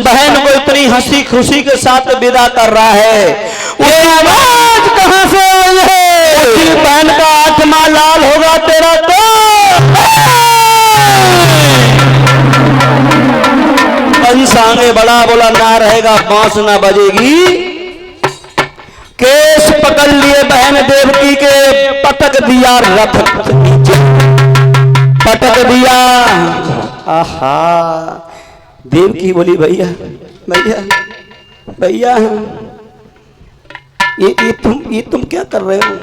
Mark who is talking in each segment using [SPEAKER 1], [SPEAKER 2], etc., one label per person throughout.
[SPEAKER 1] बहन को इतनी हंसी खुशी के साथ विदा कर रहा है, ये आवाज कहां से आई है? उसी बहन का आत्मा लाल होगा तेरा तो पंसांगे बड़ा बोला ना रहेगा, बांस ना बजेगी। केस पकड़ लिए बहन देवकी के, पटक दिया रथ नीचे, पटक दिया। आहा, देवकी बोली भैया भैया भैया, ये तुम क्या कर रहे हो?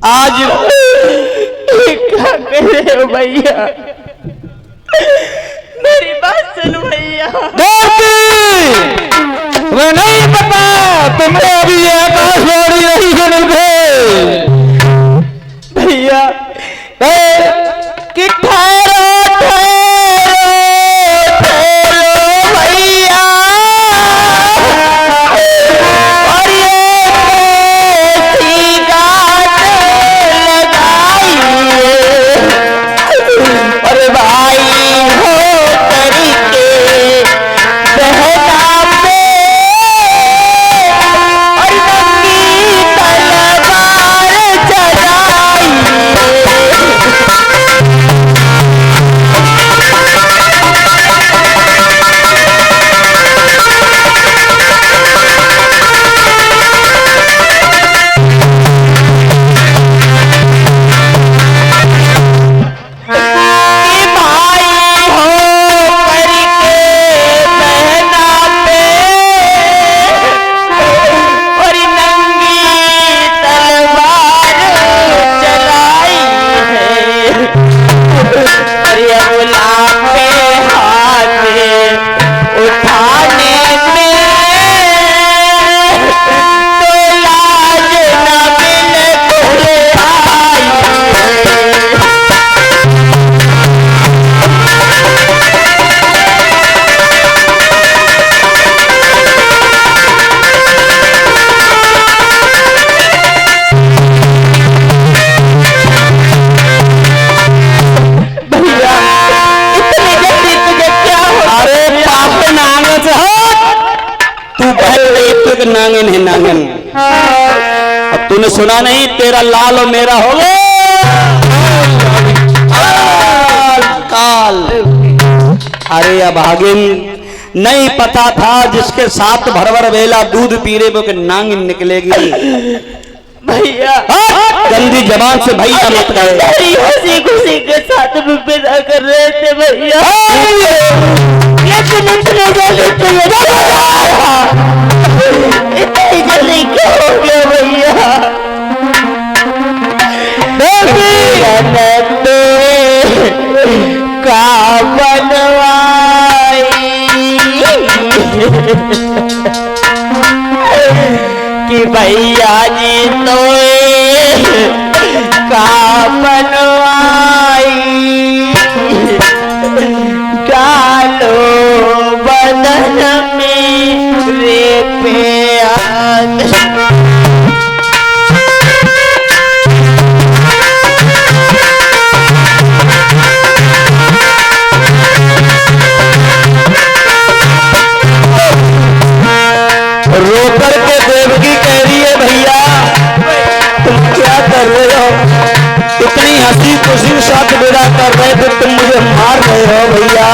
[SPEAKER 1] आज
[SPEAKER 2] क्या कर रहे हो भैया? मेरी बात सुनो भैया।
[SPEAKER 1] तुम्हें नहीं पता, तुमने अभी ये आकाशवाणी नहीं सुनी थे
[SPEAKER 2] भैया
[SPEAKER 1] कि ठहरो ठहरो ठहरो भैया, और ये कैसी गात लगाई, अरे भाई हो तरीके बहना पे, और नंगी तलवार चलाई। नांगन है नांगन, अब तूने सुना नहीं, तेरा लाल और मेरा हो काल। अरे अभागिन, नहीं पता था जिसके साथ भरभर बेला दूध पीरे वो के नांगन निकलेगी।
[SPEAKER 2] भैया
[SPEAKER 1] गंदी जबान से भैया मत कहे।
[SPEAKER 2] हंसी खुशी के साथ में विदा कर रहे थे भैया, लेकिन इतने जल्दी क्या हो गया भैया? का बनवाई कि भैया जी तो का बनवाई, डालो बदन में रे प्यार। रोकर के देवकी कह रही है भैया तुम क्या कर रहे हो? इतनी हंसी खुशी के साथ विदा कर रहे थे, तुम मुझे मार रहे हो भैया।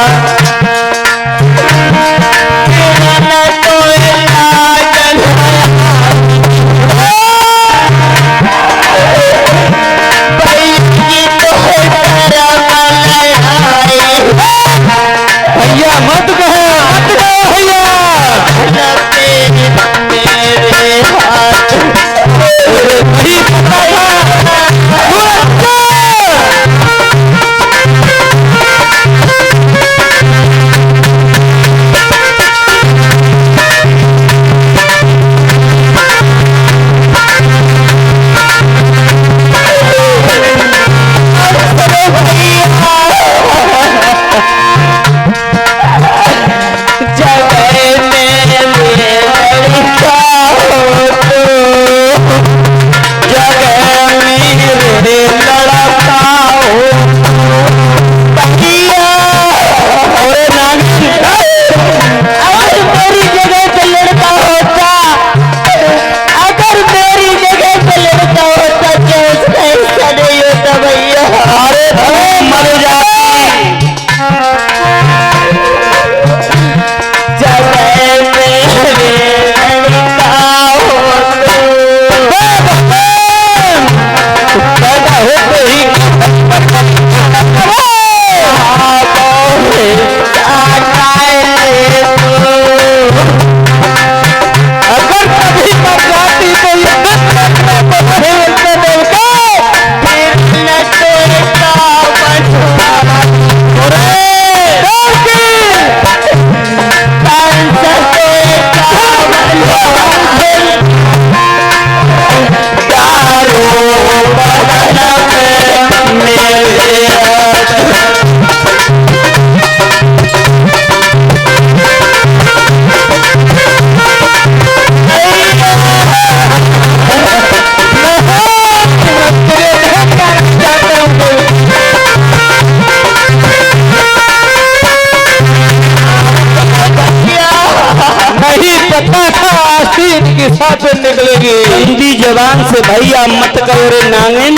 [SPEAKER 2] भैया मत कहो, मत कहो भैया। गंदी जबान से भैया मत कहो रे नांगन।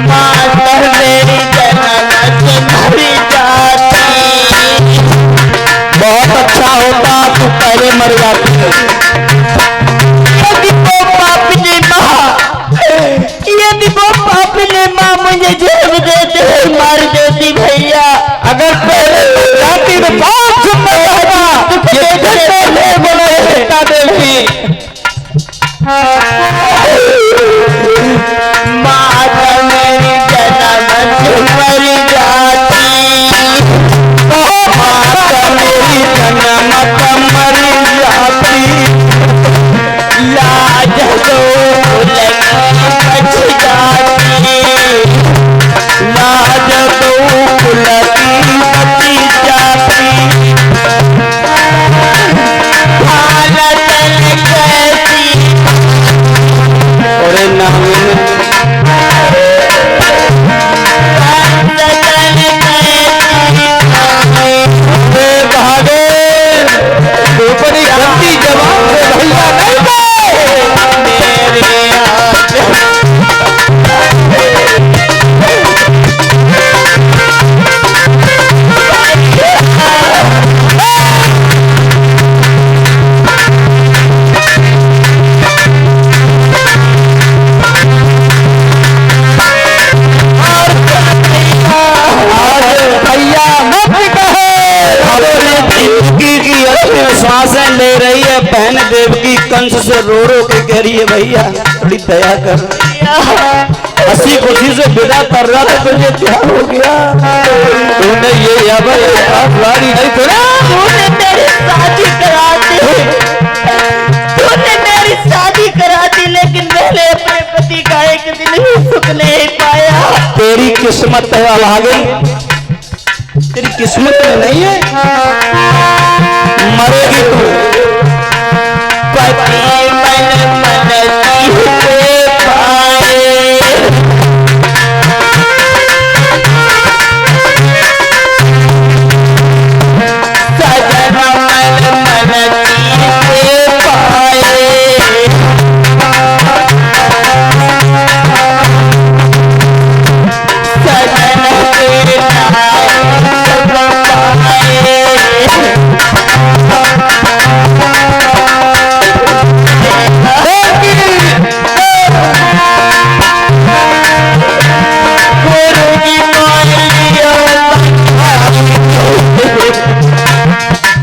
[SPEAKER 1] मातर मेरी जन्नत मरी जाती।
[SPEAKER 2] बहुत अच्छा होता तू पहले मर जाती।
[SPEAKER 1] यदि वो पापनी माँ मुझे जेल देते मार देती भैया।
[SPEAKER 2] अगर पहले जाती तो बहुत सुंदर होता। ये पहले बोला सीता देवी।
[SPEAKER 1] माता मेरी जन्नत मरी जाती।
[SPEAKER 2] माता मेरी जन्नत मरी जाती।
[SPEAKER 1] लाज दो बच जाती।
[SPEAKER 2] लाज तो कुलती बची जाती।
[SPEAKER 1] हालत कैसी
[SPEAKER 2] और नांगन भागे ऊपरी गंदी जबान से भैया नहीं गए। भैया मत कहे। अपने जिंदगी की अपनी सांसें ले रही है बहन देवकी कंस से रो रो के कह रही है भैया थोड़ी दया कर। हंसी खुशी से विदा कर रहा था तुझे प्यार हो गया। तूने ये लाड़ी नहीं थोड़ा।
[SPEAKER 1] तूने मेरी शादी करा दी। तूने मेरी शादी करा दी लेकिन मैंने अपने पति का एक दिन भी सुख नहीं पाया।
[SPEAKER 2] तेरी किस्मत है अभागे। तेरी किस्मत में नहीं है। मरेगी तू।
[SPEAKER 1] पति मन जीते पाए। सजन मन जीते पाए। सजन के नाम पाए।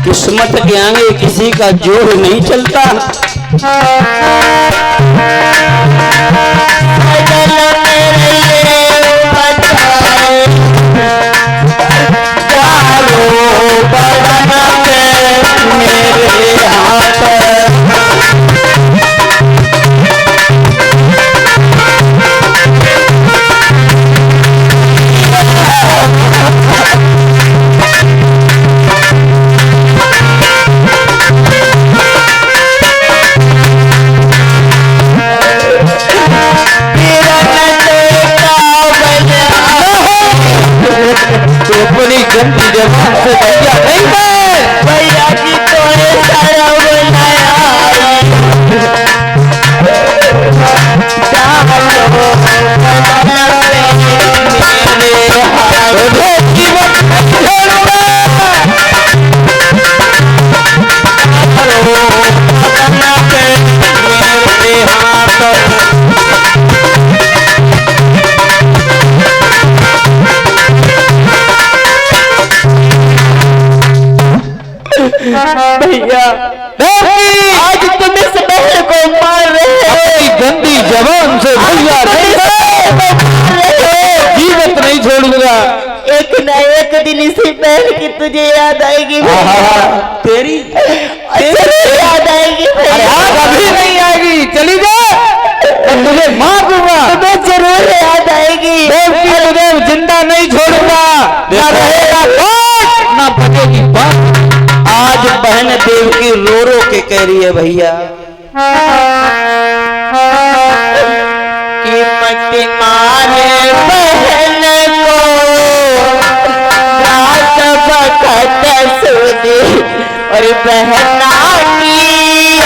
[SPEAKER 2] किस्मत के आगे किसी का जोर नहीं चलता। मेरे हाथ अपनी गंदी जबान से भैया नहीं गए।
[SPEAKER 1] भैया की तो सारा भैया आज तुम इस बहन को मार रहे हो।
[SPEAKER 2] अपनी गंदी जबान से भैया नहीं गए। जीवित नहीं छोड़ूंगा।
[SPEAKER 1] एक न एक दिन इसी बहन की तुझे याद आएगी
[SPEAKER 2] तेरी
[SPEAKER 1] याद आएगी भैया।
[SPEAKER 2] कभी नहीं आएगी। चली जा तुझे मार दूंगा।
[SPEAKER 1] तुम्हें जरूर याद आएगी।
[SPEAKER 2] तुझे जिंदा नहीं छोड़ूंगा। ना रहेगा ना बचेगी बात। आज बहन देवकी रो रो के कह रही है भैया
[SPEAKER 1] कि मत मारे बहन को रात वक्त सुधी और बहना की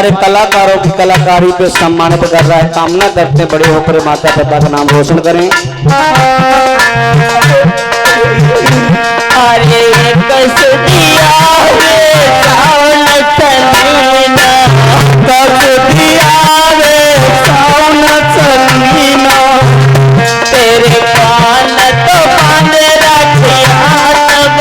[SPEAKER 1] हमारे कलाकारों की कलाकारी पे सम्मानित कर रहा है। कामना करते हैं बड़े होकर माता पिता का नाम रोशन करें।
[SPEAKER 2] अरे कस दिया रे सावन चलीना,
[SPEAKER 1] कस दिया रे सावन चलीना,
[SPEAKER 2] तेरे कान तो बांध रखिया तब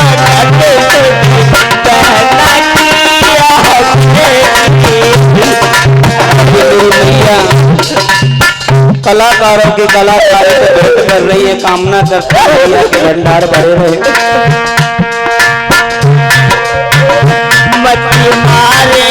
[SPEAKER 1] कलाकारों की कलाकारी पे व्यक्त कर रही है। कामना करते हैं भैया के भंडार भरे रहे।
[SPEAKER 2] मच्छी मारे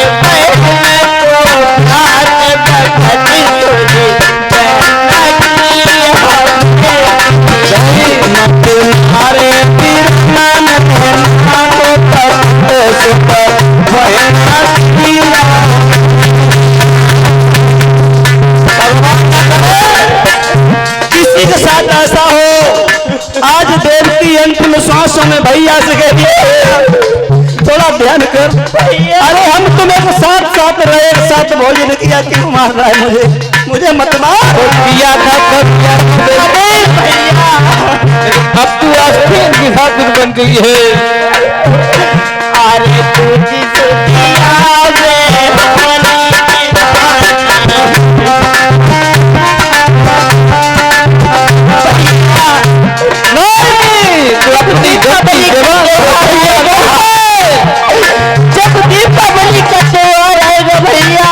[SPEAKER 1] किसी के साथ ऐसा हो, आज देव की अंतिम सांसों में भैया से कह दिया थोड़ा ध्यान कर। अरे हम तुम्हें साथ साथ रहे, एक साथ भोजन किया, क्यों मार रहा है मुझे मत मार। किया था कब किया भैया, अब तू आस्तीन की खातिर बन गई है।
[SPEAKER 2] अरे तुझी सुखिया वे जब दीपावली का त्योहार आएगा भैया,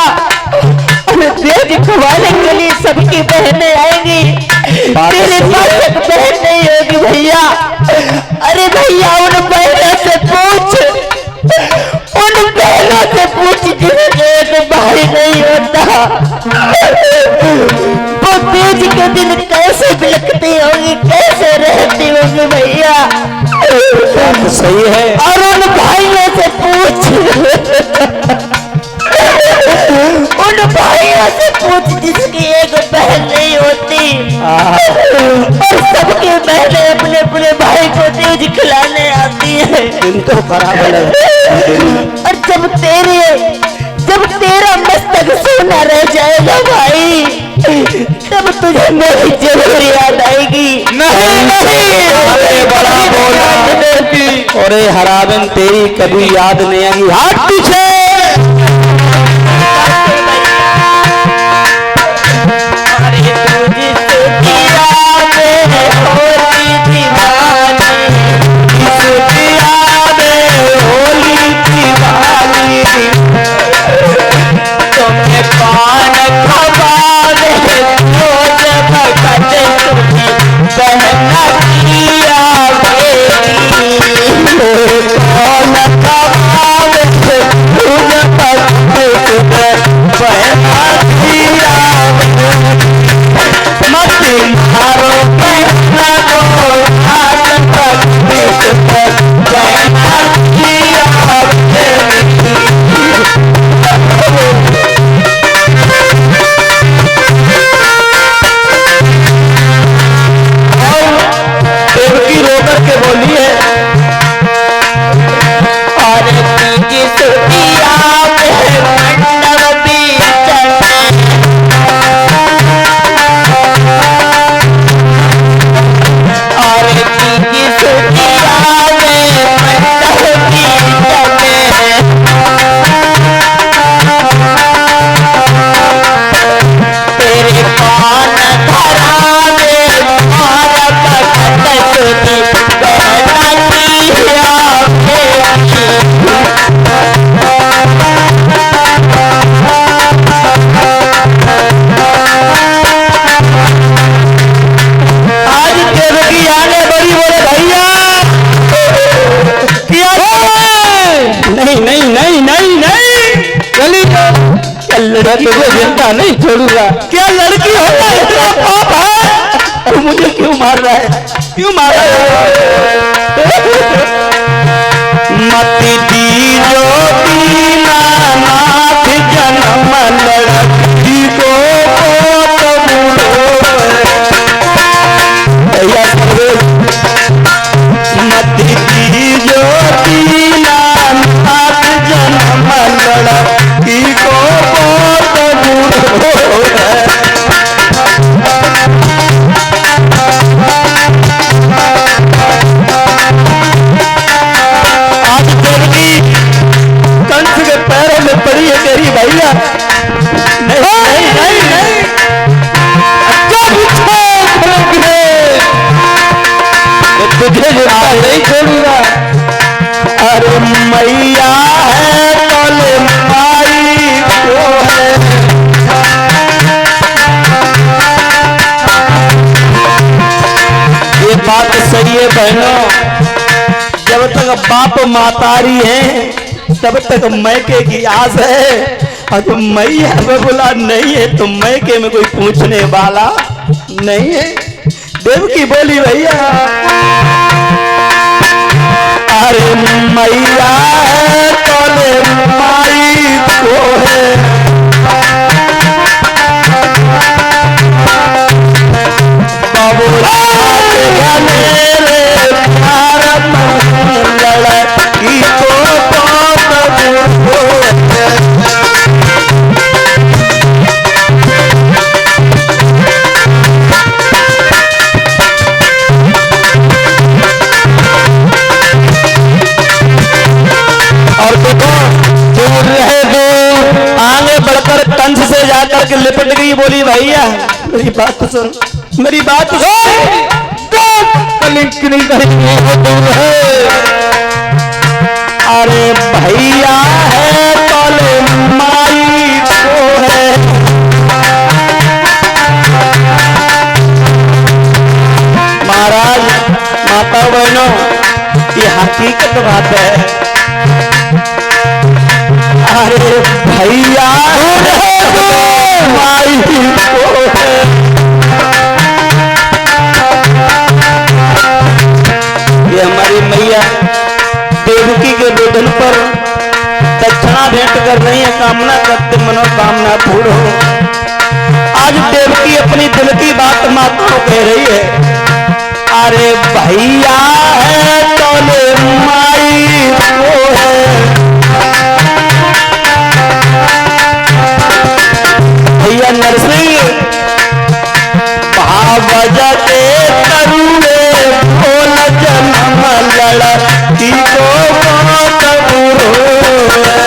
[SPEAKER 2] देव दिखवाने के लिए सबकी बहनें आएंगी, तेरे पास एक बहन नहीं होगी भैया। अरे भैया उन बहनों से पूछ, उन बहनों से पूछ जिनके एक भाई नहीं होता, वो तीज के दिन कैसे बिलखती होगी, कैसे रहती होगी भैया।
[SPEAKER 1] सही है।
[SPEAKER 2] और उन भाइयों से पूछ, उन भाइयों से पूछ जिसकी एक बहन नहीं होती और सबकी बहनें अपने अपने भाई को तीज खिलाने आती है।
[SPEAKER 1] इनको खराब लगा।
[SPEAKER 2] और जब तेरा मस्तक सोना रह जाएगा भाई, तब तुझे मेरी जरूर याद आएगी।
[SPEAKER 1] नहीं बड़ा बोला और हराबन तेरी कभी याद नहीं आएगी। हाथ पीछे। तुझे जिंदा नहीं छोड़ूंगा। क्या लड़की होता है तेरा पाप है? और मुझे क्यों मार रहा है, क्यों मार रहा है? मती दीजो दीनानाथ जन्म लड़की को मती दीजो दीनानाथ जन्म लड़की को
[SPEAKER 2] भैया है तोले माई को है। ये बात सही है बहनों, जब तक बाप मातारी है तब तक मैके की आस है, और जो मैया बबुला नहीं है तो मैके में कोई पूछने वाला नहीं है। देवकी बोली भैया अरे मैया है तोले माई को है। बबुला लड़की को और देखो दूर रहे दूर आगे बढ़कर कंस से जाकर के लिपट गई। बोली भैया मेरी बात तो सुन, मेरी बात तो सुन, कलिंक नहीं करेंगे दूर है। अरे भैया है तोले माई को है। महाराज माता बहनों ये हकीकत बात है। अरे भैया माई को है। ये हमारी मैया देवकी के रोदन पर दक्षिणा भेंट कर रही है, कामना करते मनोकामना पूर्ण हो। आज देवकी अपनी दिल की बात माता को कह रही है। अरे भैया है तोले माई को है। भैया नरसिंह बजते करुणे बोल जन्म लड़की को बहुत बुरो है।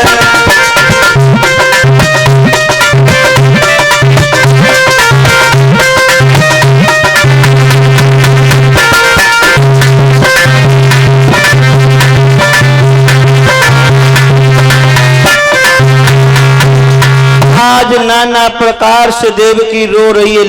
[SPEAKER 2] आज नाना प्रकार से देवकी रो रही है।